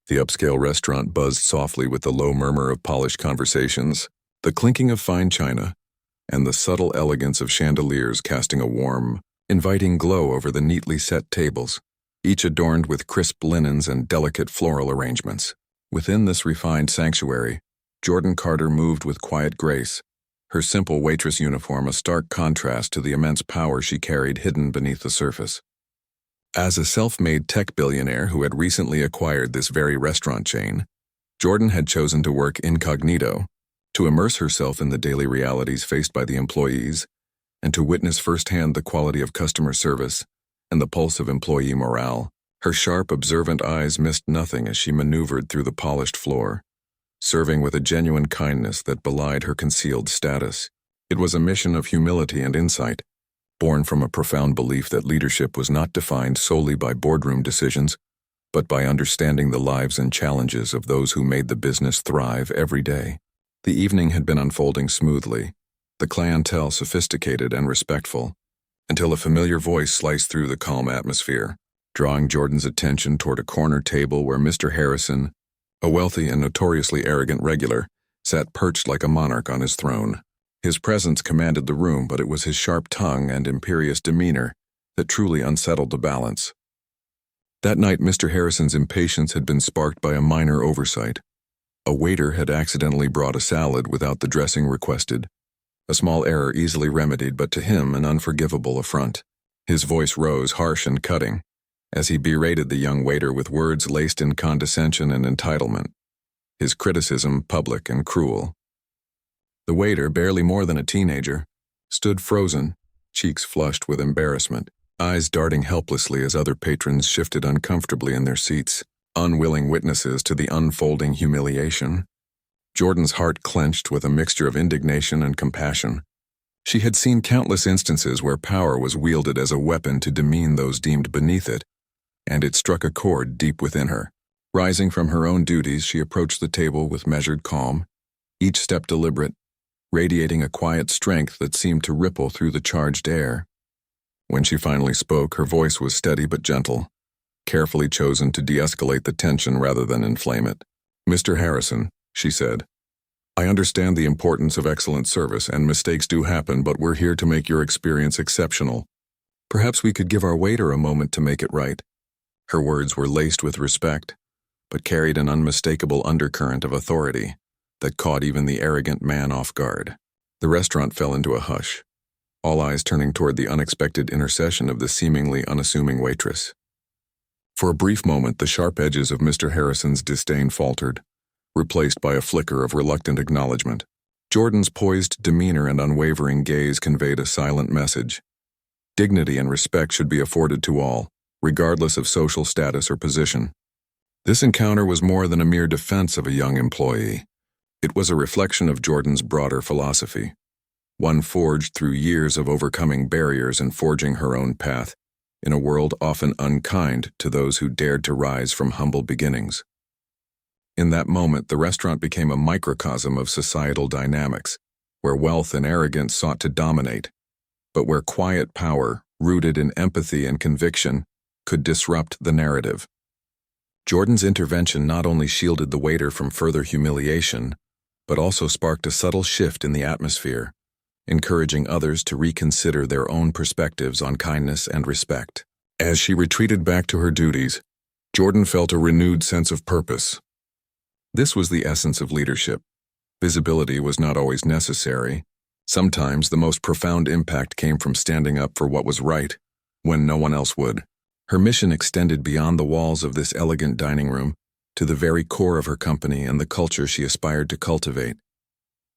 The upscale restaurant buzzed softly with the low murmur of polished conversations, the clinking of fine china, and the subtle elegance of chandeliers casting a warm, inviting glow over the neatly set tables, each adorned with crisp linens and delicate floral arrangements. Within this refined sanctuary, Jordan Carter moved with quiet grace, her simple waitress uniform a stark contrast to the immense power she carried hidden beneath the surface. As a self-made tech billionaire who had recently acquired this very restaurant chain, Jordan had chosen to work incognito, to immerse herself in the daily realities faced by the employees, and to witness firsthand the quality of customer service and the pulse of employee morale. Her sharp, observant eyes missed nothing as she maneuvered through the polished floor, serving with a genuine kindness that belied her concealed status. It was a mission of humility and insight, born from a profound belief that leadership was not defined solely by boardroom decisions, but by understanding the lives and challenges of those who made the business thrive every day. The evening had been unfolding smoothly, the clientele sophisticated and respectful, until a familiar voice sliced through the calm atmosphere, drawing Jordan's attention toward a corner table where Mr. Harrison, a wealthy and notoriously arrogant regular, sat perched like a monarch on his throne. His presence commanded the room, but it was his sharp tongue and imperious demeanor that truly unsettled the balance. That night, Mr. Harrison's impatience had been sparked by a minor oversight. A waiter had accidentally brought a salad without the dressing requested, a small error easily remedied, but to him an unforgivable affront. His voice rose, harsh and cutting, as he berated the young waiter with words laced in condescension and entitlement, his criticism public and cruel. The waiter, barely more than a teenager, stood frozen, cheeks flushed with embarrassment, eyes darting helplessly as other patrons shifted uncomfortably in their seats, unwilling witnesses to the unfolding humiliation. Jordan's heart clenched with a mixture of indignation and compassion. She had seen countless instances where power was wielded as a weapon to demean those deemed beneath it, and it struck a chord deep within her. Rising from her own duties, she approached the table with measured calm, each step deliberate, radiating a quiet strength that seemed to ripple through the charged air. When she finally spoke, her voice was steady but gentle, carefully chosen to de-escalate the tension rather than inflame it. "Mr. Harrison," she said, "I understand the importance of excellent service, and mistakes do happen, but we're here to make your experience exceptional. Perhaps we could give our waiter a moment to make it right." Her words were laced with respect, but carried an unmistakable undercurrent of authority that caught even the arrogant man off guard. The restaurant fell into a hush, all eyes turning toward the unexpected intercession of the seemingly unassuming waitress. For a brief moment, the sharp edges of Mr. Harrison's disdain faltered, replaced by a flicker of reluctant acknowledgement. Jordan's poised demeanor and unwavering gaze conveyed a silent message. Dignity and respect should be afforded to all, regardless of social status or position. This encounter was more than a mere defense of a young employee. It was a reflection of Jordan's broader philosophy, one forged through years of overcoming barriers and forging her own path, in a world often unkind to those who dared to rise from humble beginnings. In that moment, the restaurant became a microcosm of societal dynamics, where wealth and arrogance sought to dominate, but where quiet power, rooted in empathy and conviction, could disrupt the narrative. Jordan's intervention not only shielded the waiter from further humiliation, but also sparked a subtle shift in the atmosphere, encouraging others to reconsider their own perspectives on kindness and respect. As she retreated back to her duties, Jordan felt a renewed sense of purpose. This was the essence of leadership. Visibility was not always necessary. Sometimes the most profound impact came from standing up for what was right, when no one else would. Her mission extended beyond the walls of this elegant dining room to the very core of her company and the culture she aspired to cultivate.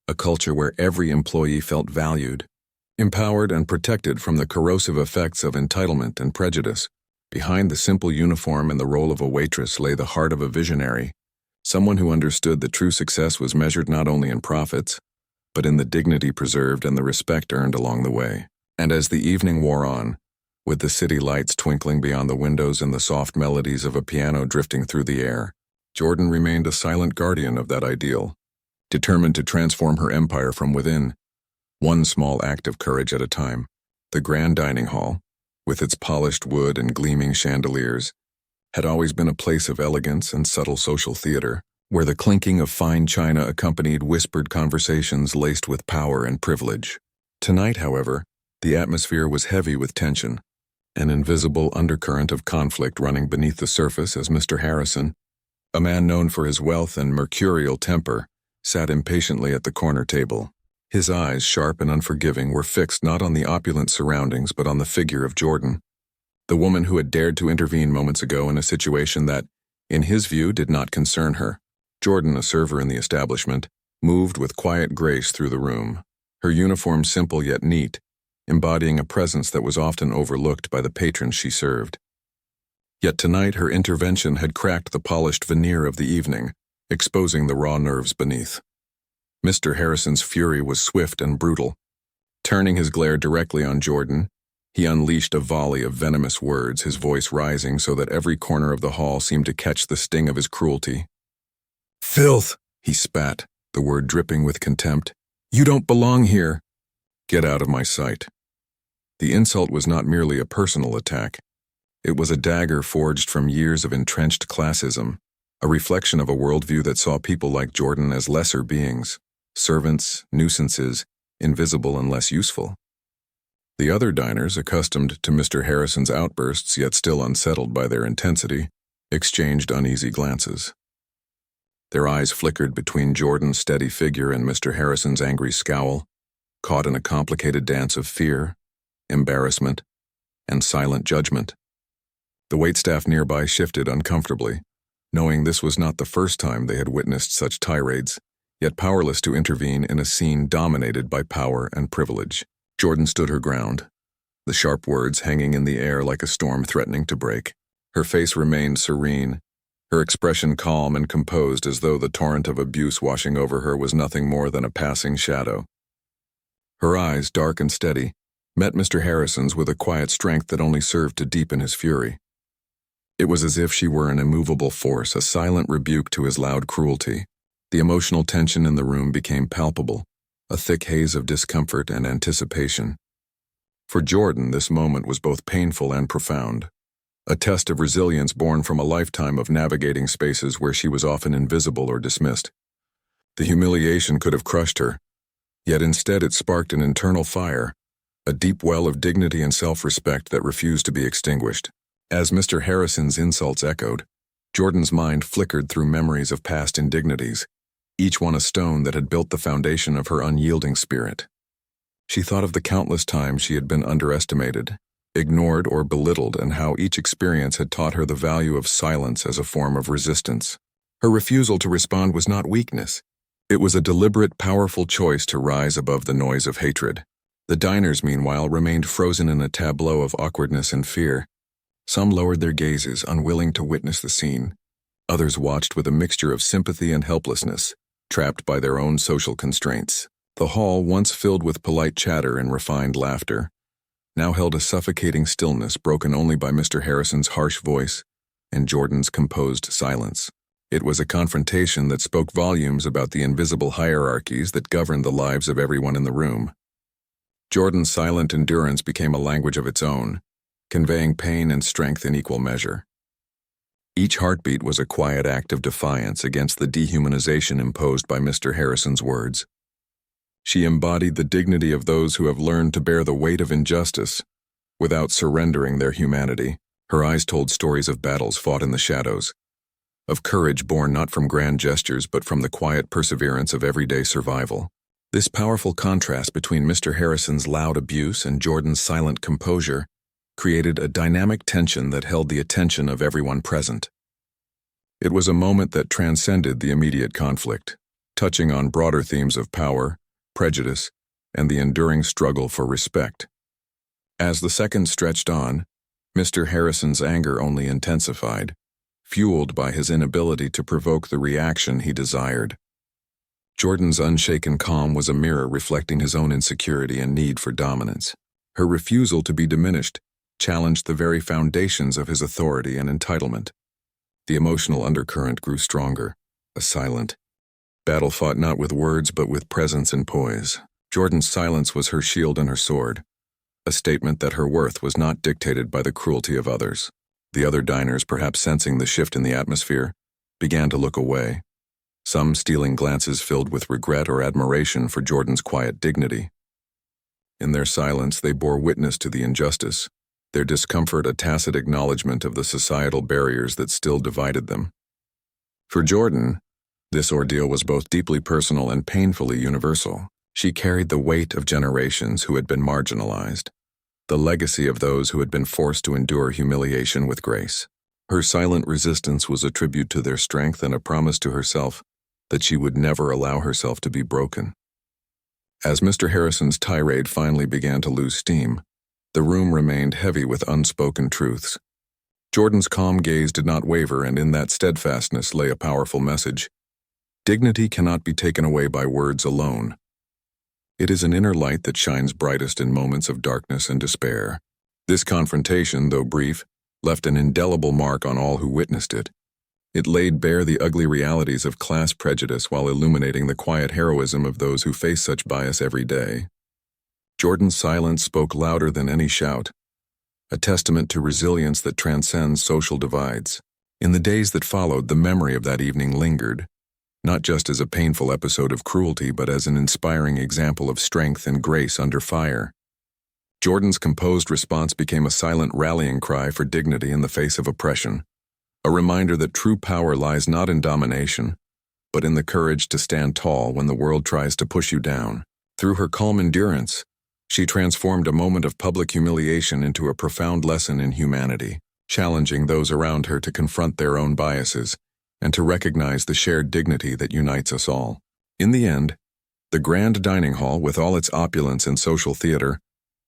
A culture where every employee felt valued, empowered, and protected from the corrosive effects of entitlement and prejudice. Behind the simple uniform and the role of a waitress lay the heart of a visionary, someone who understood that true success was measured not only in profits, but in the dignity preserved and the respect earned along the way. And as the evening wore on, with the city lights twinkling beyond the windows and the soft melodies of a piano drifting through the air, Jordan remained a silent guardian of that ideal, determined to transform her empire from within, one small act of courage at a time. The grand dining hall, with its polished wood and gleaming chandeliers, had always been a place of elegance and subtle social theater, where the clinking of fine china accompanied whispered conversations laced with power and privilege. Tonight, however, the atmosphere was heavy with tension, an invisible undercurrent of conflict running beneath the surface as Mr. Harrison, a man known for his wealth and mercurial temper, sat impatiently at the corner table. His eyes, sharp and unforgiving, were fixed not on the opulent surroundings but on the figure of Jordan, the woman who had dared to intervene moments ago in a situation that, in his view, did not concern her. Jordan, a server in the establishment, moved with quiet grace through the room, her uniform simple yet neat, embodying a presence that was often overlooked by the patrons she served. Yet tonight her intervention had cracked the polished veneer of the evening, exposing the raw nerves beneath. Mr. Harrison's fury was swift and brutal. Turning his glare directly on Jordan, he unleashed a volley of venomous words, his voice rising so that every corner of the hall seemed to catch the sting of his cruelty. "Filth!" he spat, the word dripping with contempt. "You don't belong here. Get out of my sight." The insult was not merely a personal attack. It was a dagger forged from years of entrenched classism, a reflection of a worldview that saw people like Jordan as lesser beings, servants, nuisances, invisible and less useful. The other diners, accustomed to Mr. Harrison's outbursts yet still unsettled by their intensity, exchanged uneasy glances. Their eyes flickered between Jordan's steady figure and Mr. Harrison's angry scowl, caught in a complicated dance of fear, embarrassment, and silent judgment. The waitstaff nearby shifted uncomfortably, knowing this was not the first time they had witnessed such tirades, yet powerless to intervene in a scene dominated by power and privilege. Jordan stood her ground, the sharp words hanging in the air like a storm threatening to break. Her face remained serene, her expression calm and composed, as though the torrent of abuse washing over her was nothing more than a passing shadow. Her eyes, dark and steady, met Mr. Harrison's with a quiet strength that only served to deepen his fury. It was as if she were an immovable force, a silent rebuke to his loud cruelty. The emotional tension in the room became palpable, a thick haze of discomfort and anticipation. For Jordan, this moment was both painful and profound, a test of resilience born from a lifetime of navigating spaces where she was often invisible or dismissed. The humiliation could have crushed her, yet instead it sparked an internal fire, a deep well of dignity and self-respect that refused to be extinguished. As Mr. Harrison's insults echoed, Jordan's mind flickered through memories of past indignities, each one a stone that had built the foundation of her unyielding spirit. She thought of the countless times she had been underestimated, ignored or belittled, and how each experience had taught her the value of silence as a form of resistance. Her refusal to respond was not weakness. It was a deliberate, powerful choice to rise above the noise of hatred. The diners, meanwhile, remained frozen in a tableau of awkwardness and fear. Some lowered their gazes, unwilling to witness the scene. Others watched with a mixture of sympathy and helplessness, trapped by their own social constraints. The hall, once filled with polite chatter and refined laughter, now held a suffocating stillness broken only by Mr. Harrison's harsh voice and Jordan's composed silence. It was a confrontation that spoke volumes about the invisible hierarchies that governed the lives of everyone in the room. Jordan's silent endurance became a language of its own, conveying pain and strength in equal measure. Each heartbeat was a quiet act of defiance against the dehumanization imposed by Mr. Harrison's words. She embodied the dignity of those who have learned to bear the weight of injustice without surrendering their humanity. Her eyes told stories of battles fought in the shadows, of courage born not from grand gestures but from the quiet perseverance of everyday survival. This powerful contrast between Mr. Harrison's loud abuse and Jordan's silent composure created a dynamic tension that held the attention of everyone present. It was a moment that transcended the immediate conflict, touching on broader themes of power, prejudice, and the enduring struggle for respect. As the seconds stretched on, Mr. Harrison's anger only intensified, fueled by his inability to provoke the reaction he desired. Jordan's unshaken calm was a mirror reflecting his own insecurity and need for dominance. Her refusal to be diminished challenged the very foundations of his authority and entitlement. The emotional undercurrent grew stronger, a silent battle fought not with words but with presence and poise. Jordan's silence was her shield and her sword, a statement that her worth was not dictated by the cruelty of others. The other diners, perhaps sensing the shift in the atmosphere, began to look away, some stealing glances filled with regret or admiration for Jordan's quiet dignity. In their silence, they bore witness to the injustice, their discomfort a tacit acknowledgement of the societal barriers that still divided them. For Jordan, this ordeal was both deeply personal and painfully universal. She carried the weight of generations who had been marginalized, the legacy of those who had been forced to endure humiliation with grace. Her silent resistance was a tribute to their strength and a promise to herself that she would never allow herself to be broken. As Mr. Harrison's tirade finally began to lose steam, the room remained heavy with unspoken truths. Jordan's calm gaze did not waver, and in that steadfastness lay a powerful message. Dignity cannot be taken away by words alone. It is an inner light that shines brightest in moments of darkness and despair. This confrontation, though brief, left an indelible mark on all who witnessed it. It laid bare the ugly realities of class prejudice while illuminating the quiet heroism of those who face such bias every day. Jordan's silence spoke louder than any shout, a testament to resilience that transcends social divides. In the days that followed, the memory of that evening lingered, not just as a painful episode of cruelty, but as an inspiring example of strength and grace under fire. Jordan's composed response became a silent rallying cry for dignity in the face of oppression, a reminder that true power lies not in domination, but in the courage to stand tall when the world tries to push you down. Through her calm endurance, she transformed a moment of public humiliation into a profound lesson in humanity, challenging those around her to confront their own biases and to recognize the shared dignity that unites us all. In the end, the grand dining hall, with all its opulence and social theater,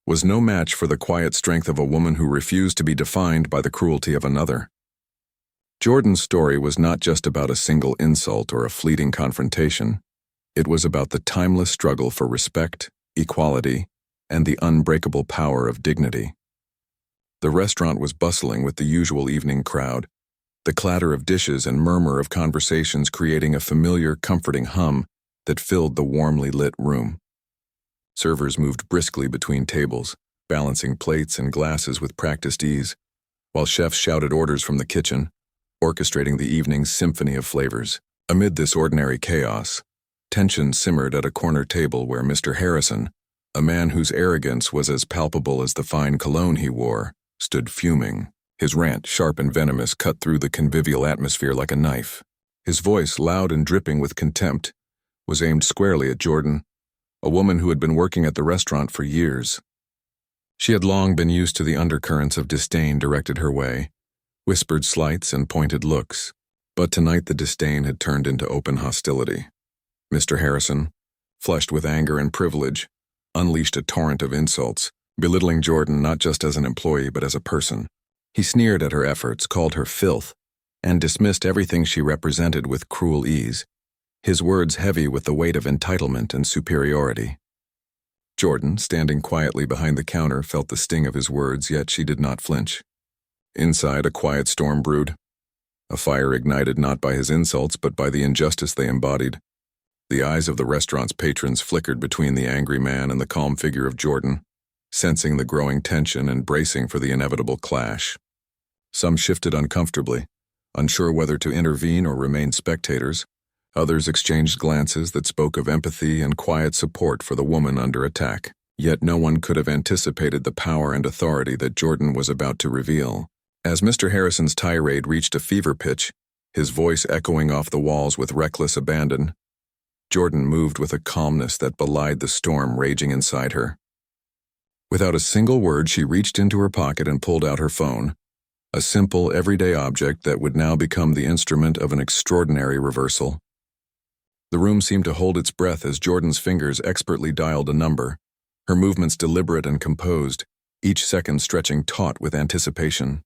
was no match for the quiet strength of a woman who refused to be defined by the cruelty of another. Jordan's story was not just about a single insult or a fleeting confrontation. It was about the timeless struggle for respect, equality, and the unbreakable power of dignity. The restaurant was bustling with the usual evening crowd, the clatter of dishes and murmur of conversations creating a familiar, comforting hum that filled the warmly lit room. Servers moved briskly between tables, balancing plates and glasses with practiced ease, while chefs shouted orders from the kitchen, orchestrating the evening's symphony of flavors. Amid this ordinary chaos, tension simmered at a corner table where Mr. Harrison, a man whose arrogance was as palpable as the fine cologne he wore, stood fuming. His rant, sharp and venomous, cut through the convivial atmosphere like a knife. His voice, loud and dripping with contempt, was aimed squarely at Jordan, a woman who had been working at the restaurant for years. She had long been used to the undercurrents of disdain directed her way, whispered slights and pointed looks, but tonight the disdain had turned into open hostility. Mr. Harrison, flushed with anger and privilege, unleashed a torrent of insults, belittling Jordan not just as an employee but as a person. He sneered at her efforts, called her filth, and dismissed everything she represented with cruel ease, his words heavy with the weight of entitlement and superiority. Jordan, standing quietly behind the counter, felt the sting of his words, yet she did not flinch. Inside, a quiet storm brewed, a fire ignited not by his insults but by the injustice they embodied. The eyes of the restaurant's patrons flickered between the angry man and the calm figure of Jordan, sensing the growing tension and bracing for the inevitable clash. Some shifted uncomfortably, unsure whether to intervene or remain spectators. Others exchanged glances that spoke of empathy and quiet support for the woman under attack. Yet no one could have anticipated the power and authority that Jordan was about to reveal. As Mr. Harrison's tirade reached a fever pitch, his voice echoing off the walls with reckless abandon, Jordan moved with a calmness that belied the storm raging inside her. Without a single word, she reached into her pocket and pulled out her phone, a simple, everyday object that would now become the instrument of an extraordinary reversal. The room seemed to hold its breath as Jordan's fingers expertly dialed a number, her movements deliberate and composed, each second stretching taut with anticipation.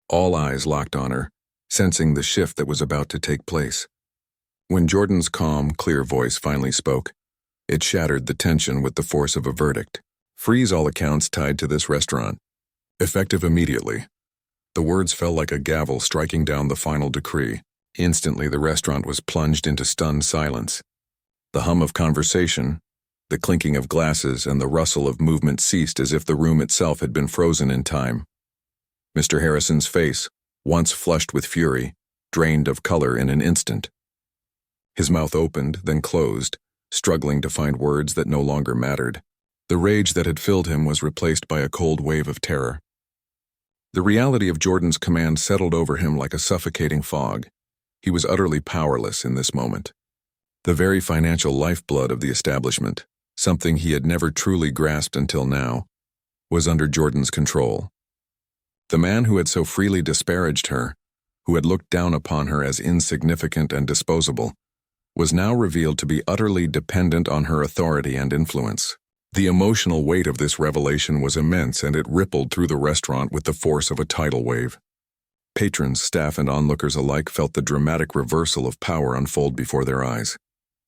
All eyes locked on her, sensing the shift that was about to take place. When Jordan's calm, clear voice finally spoke, it shattered the tension with the force of a verdict. Freeze all accounts tied to this restaurant. Effective immediately. The words fell like a gavel striking down the final decree. Instantly, the restaurant was plunged into stunned silence. The hum of conversation, the clinking of glasses, and the rustle of movement ceased as if the room itself had been frozen in time. Mr. Harrison's face, once flushed with fury, drained of color in an instant. His mouth opened, then closed, struggling to find words that no longer mattered. The rage that had filled him was replaced by a cold wave of terror. The reality of Jordan's command settled over him like a suffocating fog. He was utterly powerless in this moment. The very financial lifeblood of the establishment, something he had never truly grasped until now, was under Jordan's control. The man who had so freely disparaged her, who had looked down upon her as insignificant and disposable, was now revealed to be utterly dependent on her authority and influence. The emotional weight of this revelation was immense, and it rippled through the restaurant with the force of a tidal wave. Patrons, staff, and onlookers alike felt the dramatic reversal of power unfold before their eyes,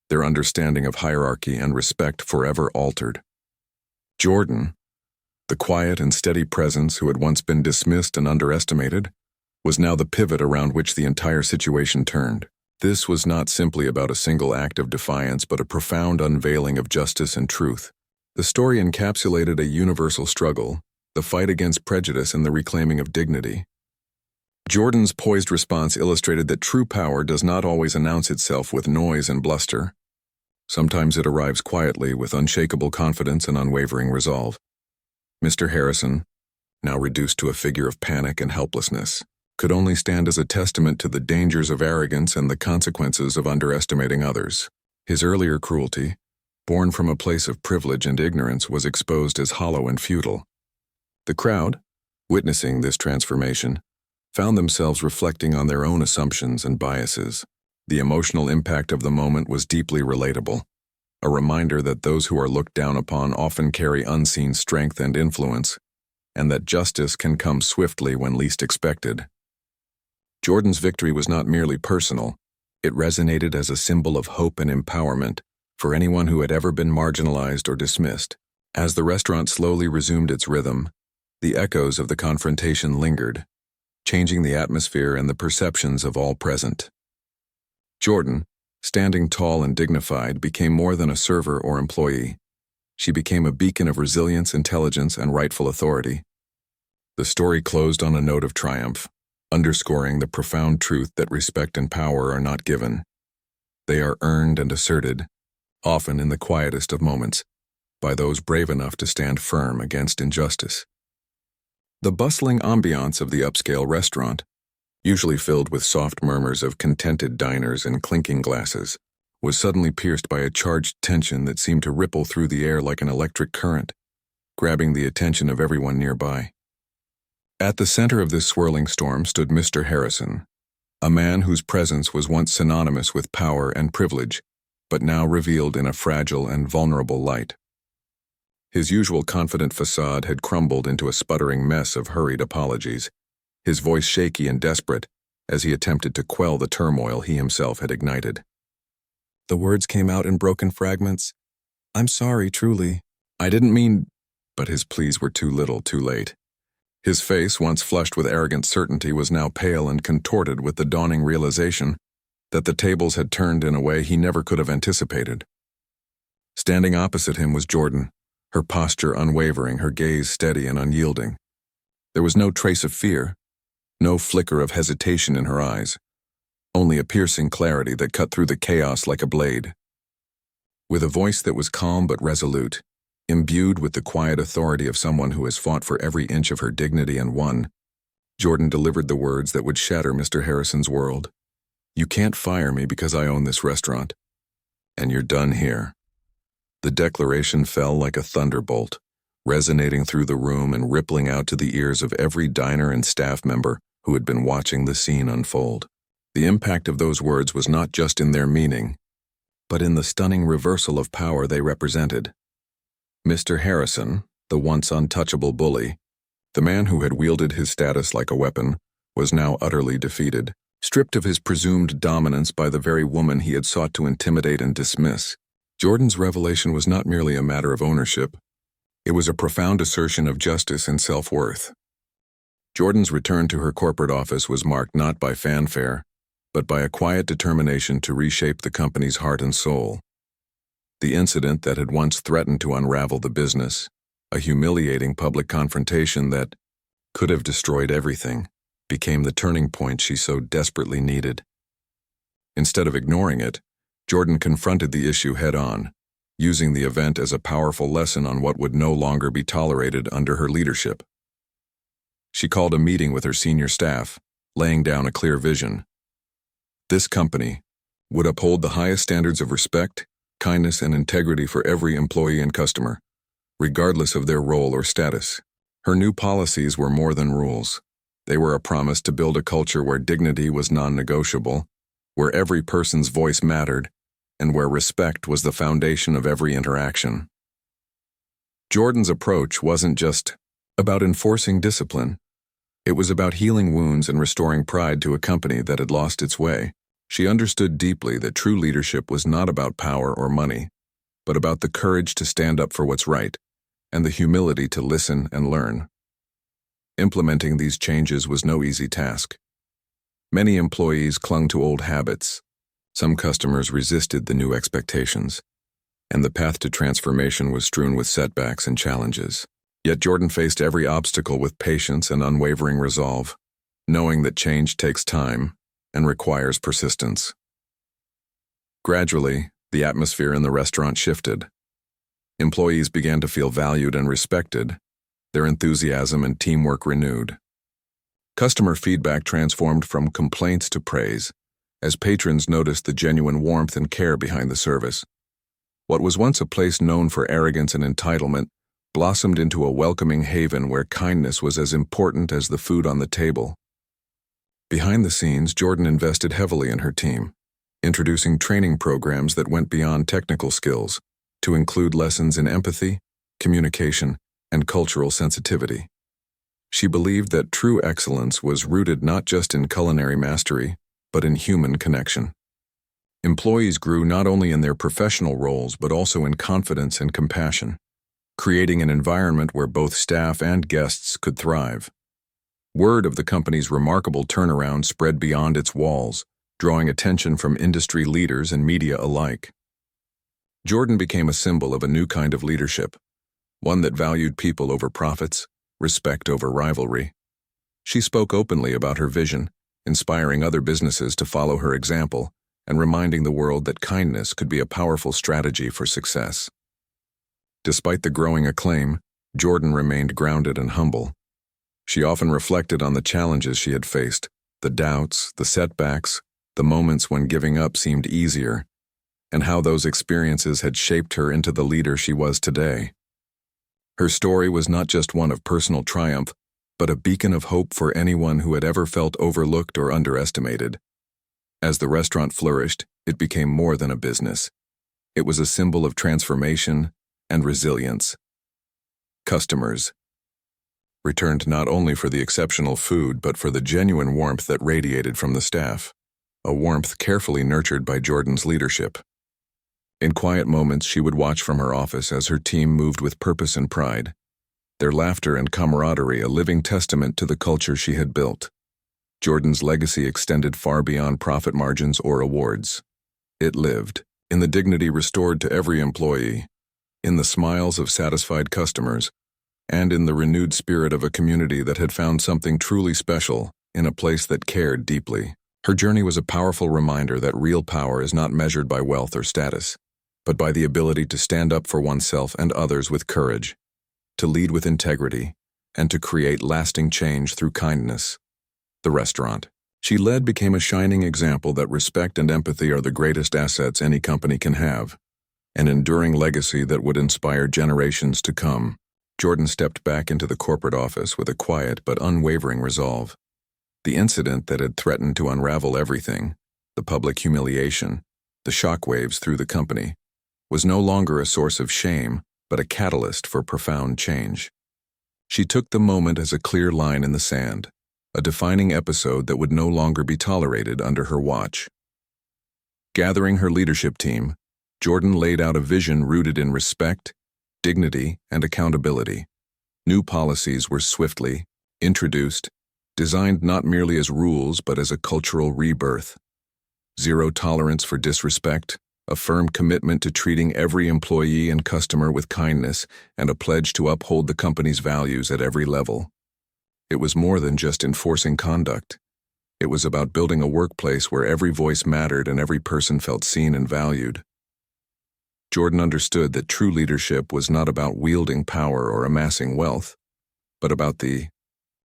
their understanding of hierarchy and respect forever altered. Jordan, the quiet and steady presence who had once been dismissed and underestimated, was now the pivot around which the entire situation turned. This was not simply about a single act of defiance, but a profound unveiling of justice and truth. The story encapsulated a universal struggle, the fight against prejudice and the reclaiming of dignity. Jordan's poised response illustrated that true power does not always announce itself with noise and bluster. Sometimes it arrives quietly with unshakable confidence and unwavering resolve. Mr. Harrison, now reduced to a figure of panic and helplessness, could only stand as a testament to the dangers of arrogance and the consequences of underestimating others. His earlier cruelty, born from a place of privilege and ignorance, was exposed as hollow and futile. The crowd, witnessing this transformation, found themselves reflecting on their own assumptions and biases. The emotional impact of the moment was deeply relatable, a reminder that those who are looked down upon often carry unseen strength and influence, and that justice can come swiftly when least expected. Jordan's victory was not merely personal. It resonated as a symbol of hope and empowerment for anyone who had ever been marginalized or dismissed. As the restaurant slowly resumed its rhythm, the echoes of the confrontation lingered, changing the atmosphere and the perceptions of all present. Jordan, standing tall and dignified, became more than a server or employee. She became a beacon of resilience, intelligence, and rightful authority. The story closed on a note of triumph, underscoring the profound truth that respect and power are not given. They are earned and asserted, often in the quietest of moments, by those brave enough to stand firm against injustice. The bustling ambiance of the upscale restaurant, usually filled with soft murmurs of contented diners and clinking glasses, was suddenly pierced by a charged tension that seemed to ripple through the air like an electric current, grabbing the attention of everyone nearby. At the center of this swirling storm stood Mr. Harrison, a man whose presence was once synonymous with power and privilege, but now revealed in a fragile and vulnerable light. His usual confident facade had crumbled into a sputtering mess of hurried apologies, his voice shaky and desperate as he attempted to quell the turmoil he himself had ignited. The words came out in broken fragments. "I'm sorry, truly. I didn't mean—" But his pleas were too little, too late. His face, once flushed with arrogant certainty, was now pale and contorted with the dawning realization that the tables had turned in a way he never could have anticipated. Standing opposite him was Jordan, her posture unwavering, her gaze steady and unyielding. There was no trace of fear, no flicker of hesitation in her eyes, only a piercing clarity that cut through the chaos like a blade. With a voice that was calm but resolute, imbued with the quiet authority of someone who has fought for every inch of her dignity and won, Jordan delivered the words that would shatter Mr. Harrison's world. "You can't fire me because I own this restaurant. And you're done here." The declaration fell like a thunderbolt, resonating through the room and rippling out to the ears of every diner and staff member who had been watching the scene unfold. The impact of those words was not just in their meaning, but in the stunning reversal of power they represented. Mr. Harrison, the once untouchable bully, the man who had wielded his status like a weapon, was now utterly defeated, stripped of his presumed dominance by the very woman he had sought to intimidate and dismiss. Jordan's revelation was not merely a matter of ownership. It was a profound assertion of justice and self-worth. Jordan's return to her corporate office was marked not by fanfare, but by a quiet determination to reshape the company's heart and soul. The incident that had once threatened to unravel the business, a humiliating public confrontation that, could have destroyed everything, became the turning point she so desperately needed. Instead of ignoring it, Jordan confronted the issue head-on, using the event as a powerful lesson on what would no longer be tolerated under her leadership. She called a meeting with her senior staff, laying down a clear vision. This company would uphold the highest standards of respect, kindness, and integrity for every employee and customer, regardless of their role or status. Her new policies were more than rules. They were a promise to build a culture where dignity was non-negotiable, where every person's voice mattered, and where respect was the foundation of every interaction. Jordan's approach wasn't just about enforcing discipline. It was about healing wounds and restoring pride to a company that had lost its way. She understood deeply that true leadership was not about power or money, but about the courage to stand up for what's right, and the humility to listen and learn. Implementing these changes was no easy task. Many employees clung to old habits. Some customers resisted the new expectations, and the path to transformation was strewn with setbacks and challenges. Yet Jordan faced every obstacle with patience and unwavering resolve, knowing that change takes time and requires persistence. Gradually, the atmosphere in the restaurant shifted. Employees began to feel valued and respected, their enthusiasm and teamwork renewed. Customer feedback transformed from complaints to praise, as patrons noticed the genuine warmth and care behind the service. What was once a place known for arrogance and entitlement blossomed into a welcoming haven where kindness was as important as the food on the table. Behind the scenes, Jordan invested heavily in her team, introducing training programs that went beyond technical skills to include lessons in empathy, communication, and cultural sensitivity. She believed that true excellence was rooted not just in culinary mastery, but in human connection. Employees grew not only in their professional roles but also in confidence and compassion, creating an environment where both staff and guests could thrive. Word of the company's remarkable turnaround spread beyond its walls, drawing attention from industry leaders and media alike. Jordan became a symbol of a new kind of leadership, one that valued people over profits, respect over rivalry. She spoke openly about her vision, inspiring other businesses to follow her example and reminding the world that kindness could be a powerful strategy for success. Despite the growing acclaim, Jordan remained grounded and humble. She often reflected on the challenges she had faced, the doubts, the setbacks, the moments when giving up seemed easier, and how those experiences had shaped her into the leader she was today. Her story was not just one of personal triumph, but a beacon of hope for anyone who had ever felt overlooked or underestimated. As the restaurant flourished, it became more than a business. It was a symbol of transformation and resilience. Customers returned not only for the exceptional food but for the genuine warmth that radiated from the staff, a warmth carefully nurtured by Jordan's leadership. In quiet moments, she would watch from her office as her team moved with purpose and pride, their laughter and camaraderie a living testament to the culture she had built. Jordan's legacy extended far beyond profit margins or awards. It lived in the dignity restored to every employee, in the smiles of satisfied customers, and in the renewed spirit of a community that had found something truly special in a place that cared deeply. Her journey was a powerful reminder that real power is not measured by wealth or status, but by the ability to stand up for oneself and others with courage, to lead with integrity, and to create lasting change through kindness. The restaurant she led became a shining example that respect and empathy are the greatest assets any company can have, an enduring legacy that would inspire generations to come. Jordan stepped back into the corporate office with a quiet but unwavering resolve. The incident that had threatened to unravel everything, the public humiliation, the shockwaves through the company, was no longer a source of shame, but a catalyst for profound change. She took the moment as a clear line in the sand, a defining episode that would no longer be tolerated under her watch. Gathering her leadership team, Jordan laid out a vision rooted in respect, dignity, and accountability. New policies were swiftly introduced, designed not merely as rules but as a cultural rebirth. Zero tolerance for disrespect, a firm commitment to treating every employee and customer with kindness, and a pledge to uphold the company's values at every level. It was more than just enforcing conduct. It was about building a workplace where every voice mattered and every person felt seen and valued. Jordan understood that true leadership was not about wielding power or amassing wealth, but about the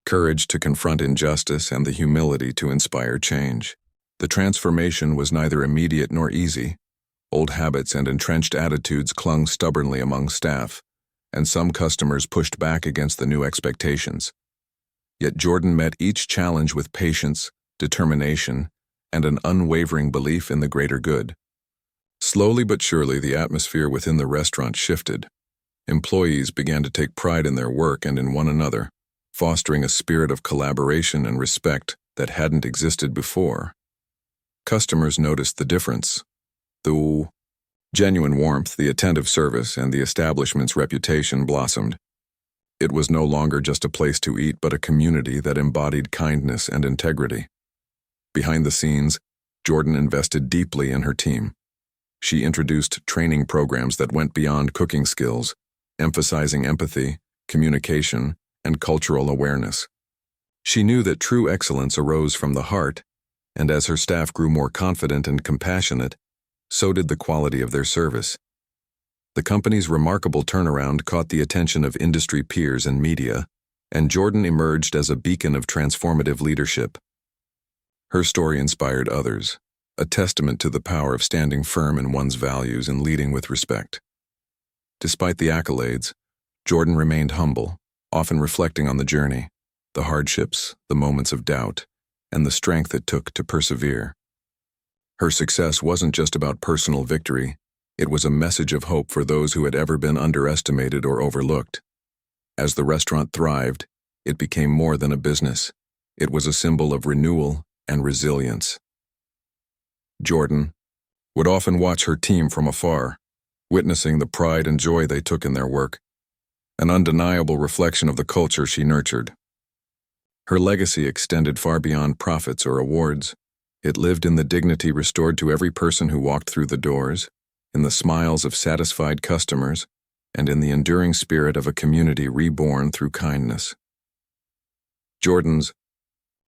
courage to confront injustice and the humility to inspire change. The transformation was neither immediate nor easy. Old habits and entrenched attitudes clung stubbornly among staff, and some customers pushed back against the new expectations. Yet Jordan met each challenge with patience, determination, and an unwavering belief in the greater good. Slowly but surely, the atmosphere within the restaurant shifted. Employees began to take pride in their work and in one another, fostering a spirit of collaboration and respect that hadn't existed before. Customers noticed the difference. The genuine warmth, the attentive service, and the establishment's reputation blossomed. It was no longer just a place to eat, but a community that embodied kindness and integrity. Behind the scenes, Jordan invested deeply in her team. She introduced training programs that went beyond cooking skills, emphasizing empathy, communication, and cultural awareness. She knew that true excellence arose from the heart, and as her staff grew more confident and compassionate, so did the quality of their service. The company's remarkable turnaround caught the attention of industry peers and media, and Jordan emerged as a beacon of transformative leadership. Her story inspired others, a testament to the power of standing firm in one's values and leading with respect. Despite the accolades, Jordan remained humble, often reflecting on the journey, the hardships, the moments of doubt, and the strength it took to persevere. Her success wasn't just about personal victory, it was a message of hope for those who had ever been underestimated or overlooked. As the restaurant thrived, it became more than a business. It was a symbol of renewal and resilience. Jordan would often watch her team from afar, witnessing the pride and joy they took in their work, an undeniable reflection of the culture she nurtured. Her legacy extended far beyond profits or awards. It lived in the dignity restored to every person who walked through the doors, in the smiles of satisfied customers, and in the enduring spirit of a community reborn through kindness. Jordan's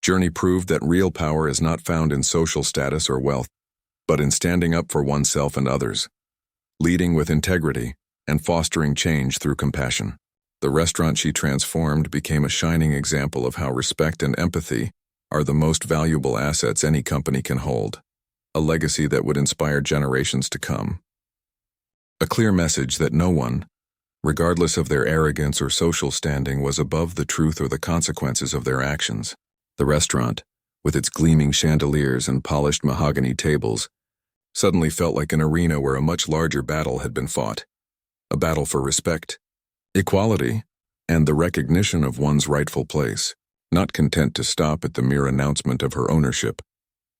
journey proved that real power is not found in social status or wealth, but in standing up for oneself and others, leading with integrity, and fostering change through compassion. The restaurant she transformed became a shining example of how respect and empathy are the most valuable assets any company can hold, a legacy that would inspire generations to come. A clear message that no one, regardless of their arrogance or social standing, was above the truth or the consequences of their actions. The restaurant, with its gleaming chandeliers and polished mahogany tables, suddenly felt like an arena where a much larger battle had been fought. A battle for respect, equality, and the recognition of one's rightful place. Not content to stop at the mere announcement of her ownership,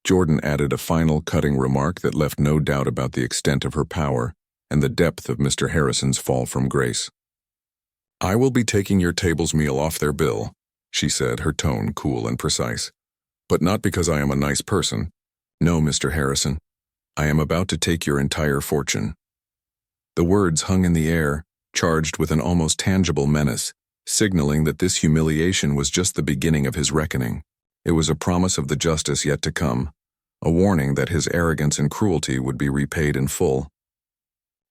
Jordan added a final cutting remark that left no doubt about the extent of her power and the depth of Mr. Harrison's fall from grace. "I will be taking your table's meal off their bill," she said, her tone cool and precise. "But not because I am a nice person. No, Mr. Harrison. I am about to take your entire fortune." The words hung in the air, charged with an almost tangible menace, signaling that this humiliation was just the beginning of his reckoning. It was a promise of the justice yet to come, a warning that his arrogance and cruelty would be repaid in full.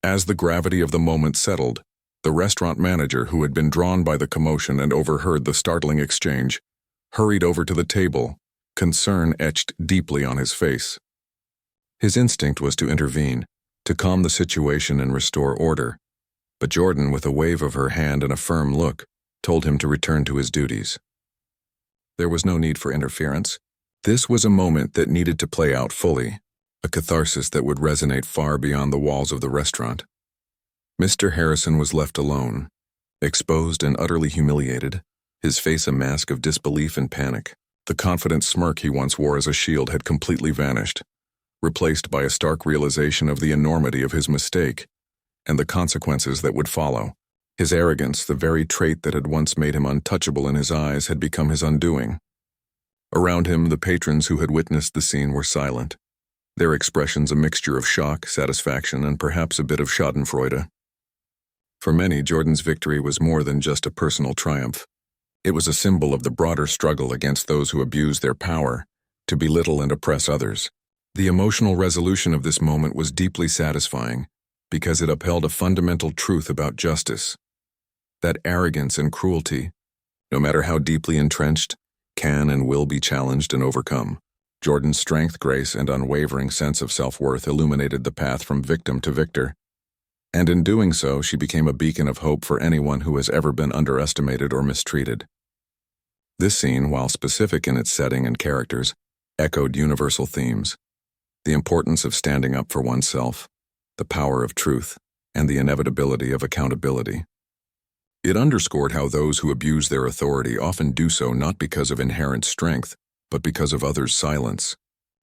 As the gravity of the moment settled, the restaurant manager, who had been drawn by the commotion and overheard the startling exchange, hurried over to the table, concern etched deeply on his face. His instinct was to intervene, to calm the situation and restore order, but Jordan, with a wave of her hand and a firm look, told him to return to his duties. There was no need for interference. This was a moment that needed to play out fully, a catharsis that would resonate far beyond the walls of the restaurant. Mr. Harrison was left alone, exposed and utterly humiliated, his face a mask of disbelief and panic. The confident smirk he once wore as a shield had completely vanished, replaced by a stark realization of the enormity of his mistake and the consequences that would follow. His arrogance, the very trait that had once made him untouchable in his eyes, had become his undoing. Around him, the patrons who had witnessed the scene were silent, their expressions a mixture of shock, satisfaction, and perhaps a bit of schadenfreude. For many, Jordan's victory was more than just a personal triumph. It was a symbol of the broader struggle against those who abuse their power, to belittle and oppress others. The emotional resolution of this moment was deeply satisfying, because it upheld a fundamental truth about justice. That arrogance and cruelty, no matter how deeply entrenched, can and will be challenged and overcome. Jordan's strength, grace, and unwavering sense of self-worth illuminated the path from victim to victor. And in doing so, she became a beacon of hope for anyone who has ever been underestimated or mistreated. This scene, while specific in its setting and characters, echoed universal themes: the importance of standing up for oneself, the power of truth, and the inevitability of accountability. It underscored how those who abuse their authority often do so not because of inherent strength, but because of others' silence,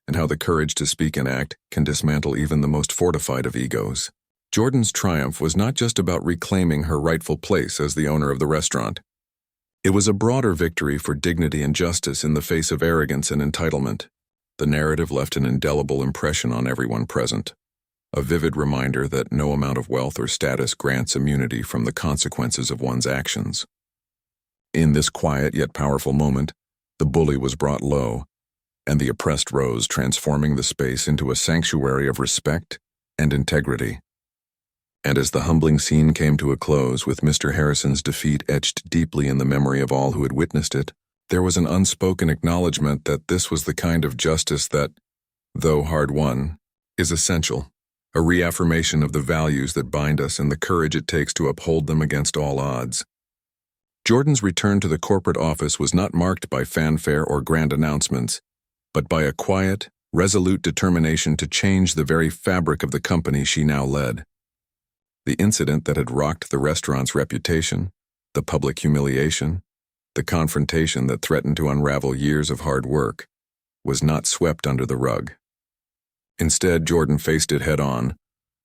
and how the courage to speak and act can dismantle even the most fortified of egos. Jordan's triumph was not just about reclaiming her rightful place as the owner of the restaurant. It was a broader victory for dignity and justice in the face of arrogance and entitlement. The narrative left an indelible impression on everyone present, a vivid reminder that no amount of wealth or status grants immunity from the consequences of one's actions. In this quiet yet powerful moment, the bully was brought low, and the oppressed rose, transforming the space into a sanctuary of respect and integrity. And as the humbling scene came to a close, with Mr. Harrison's defeat etched deeply in the memory of all who had witnessed it, there was an unspoken acknowledgement that this was the kind of justice that, though hard-won, is essential, a reaffirmation of the values that bind us and the courage it takes to uphold them against all odds. Jordan's return to the corporate office was not marked by fanfare or grand announcements, but by a quiet, resolute determination to change the very fabric of the company she now led. The incident that had rocked the restaurant's reputation, the public humiliation, the confrontation that threatened to unravel years of hard work, was not swept under the rug. Instead, Jordan faced it head-on,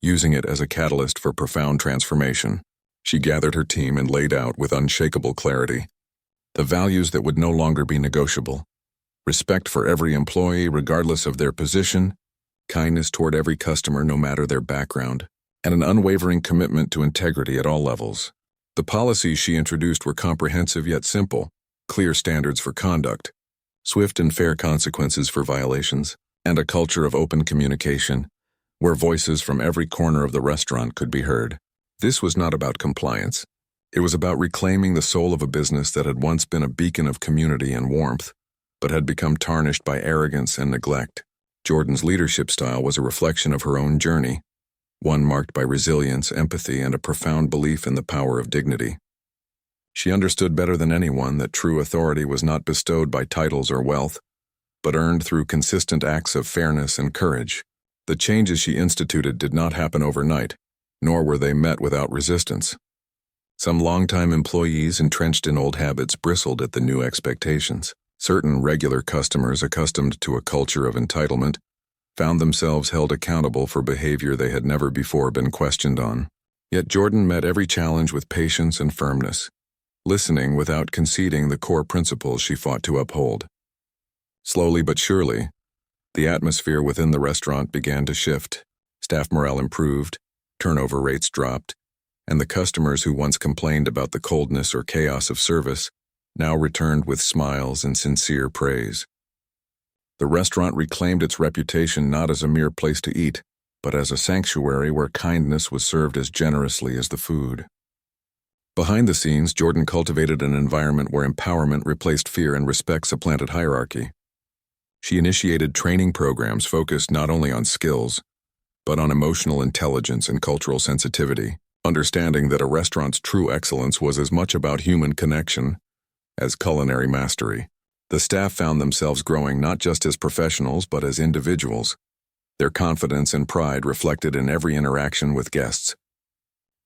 using it as a catalyst for profound transformation. She gathered her team and laid out with unshakable clarity the values that would no longer be negotiable: respect for every employee regardless of their position, kindness toward every customer no matter their background, and an unwavering commitment to integrity at all levels. The policies she introduced were comprehensive yet simple: clear standards for conduct, swift and fair consequences for violations, and a culture of open communication, where voices from every corner of the restaurant could be heard. This was not about compliance. It was about reclaiming the soul of a business that had once been a beacon of community and warmth, but had become tarnished by arrogance and neglect. Jordan's leadership style was a reflection of her own journey, one marked by resilience, empathy, and a profound belief in the power of dignity. She understood better than anyone that true authority was not bestowed by titles or wealth, but earned through consistent acts of fairness and courage. The changes she instituted did not happen overnight, nor were they met without resistance. Some longtime employees entrenched in old habits bristled at the new expectations. Certain regular customers, accustomed to a culture of entitlement, found themselves held accountable for behavior they had never before been questioned on. Yet Jordan met every challenge with patience and firmness, listening without conceding the core principles she fought to uphold. Slowly but surely, the atmosphere within the restaurant began to shift. Staff morale improved, turnover rates dropped, and the customers who once complained about the coldness or chaos of service now returned with smiles and sincere praise. The restaurant reclaimed its reputation not as a mere place to eat, but as a sanctuary where kindness was served as generously as the food. Behind the scenes, Jordan cultivated an environment where empowerment replaced fear and respect supplanted hierarchy. She initiated training programs focused not only on skills, but on emotional intelligence and cultural sensitivity, understanding that a restaurant's true excellence was as much about human connection as culinary mastery. The staff found themselves growing not just as professionals but as individuals, their confidence and pride reflected in every interaction with guests.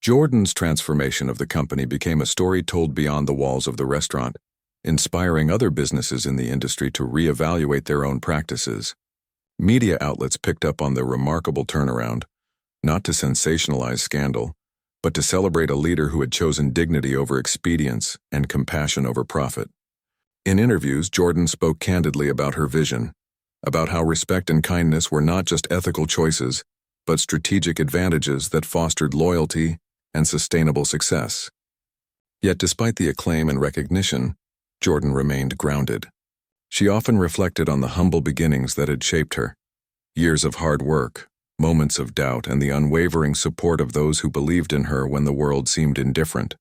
Jordan's transformation of the company became a story told beyond the walls of the restaurant, inspiring other businesses in the industry to reevaluate their own practices. Media outlets picked up on the remarkable turnaround, not to sensationalize scandal, but to celebrate a leader who had chosen dignity over expedience and compassion over profit. In interviews, Jordan spoke candidly about her vision, about how respect and kindness were not just ethical choices, but strategic advantages that fostered loyalty and sustainable success. Yet despite the acclaim and recognition, Jordan remained grounded. She often reflected on the humble beginnings that had shaped her. Years of hard work, moments of doubt, and the unwavering support of those who believed in her when the world seemed indifferent.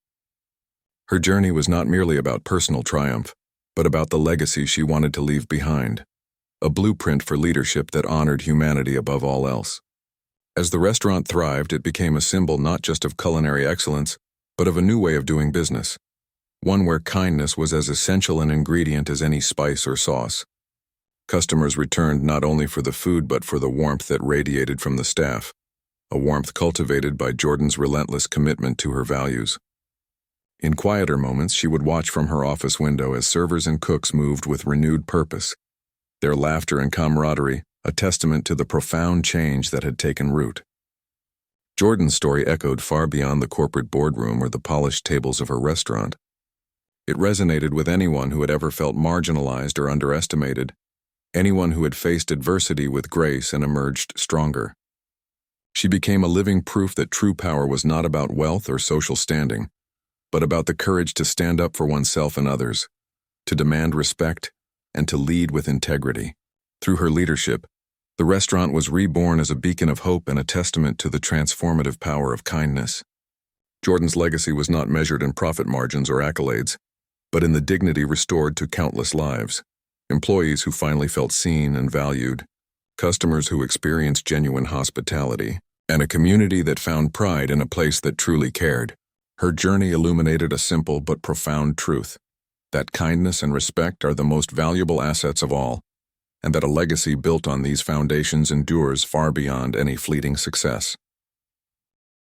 Her journey was not merely about personal triumph, but about the legacy she wanted to leave behind, a blueprint for leadership that honored humanity above all else. As the restaurant thrived, it became a symbol not just of culinary excellence, but of a new way of doing business, one where kindness was as essential an ingredient as any spice or sauce. Customers returned not only for the food but for the warmth that radiated from the staff, a warmth cultivated by Jordan's relentless commitment to her values. In quieter moments, she would watch from her office window as servers and cooks moved with renewed purpose, their laughter and camaraderie a testament to the profound change that had taken root. Jordan's story echoed far beyond the corporate boardroom or the polished tables of her restaurant. It resonated with anyone who had ever felt marginalized or underestimated, anyone who had faced adversity with grace and emerged stronger. She became a living proof that true power was not about wealth or social standing, but about the courage to stand up for oneself and others, to demand respect, and to lead with integrity. Through her leadership, the restaurant was reborn as a beacon of hope and a testament to the transformative power of kindness. Jordan's legacy was not measured in profit margins or accolades, but in the dignity restored to countless lives, employees who finally felt seen and valued, customers who experienced genuine hospitality, and a community that found pride in a place that truly cared. Her journey illuminated a simple but profound truth, that kindness and respect are the most valuable assets of all, and that a legacy built on these foundations endures far beyond any fleeting success.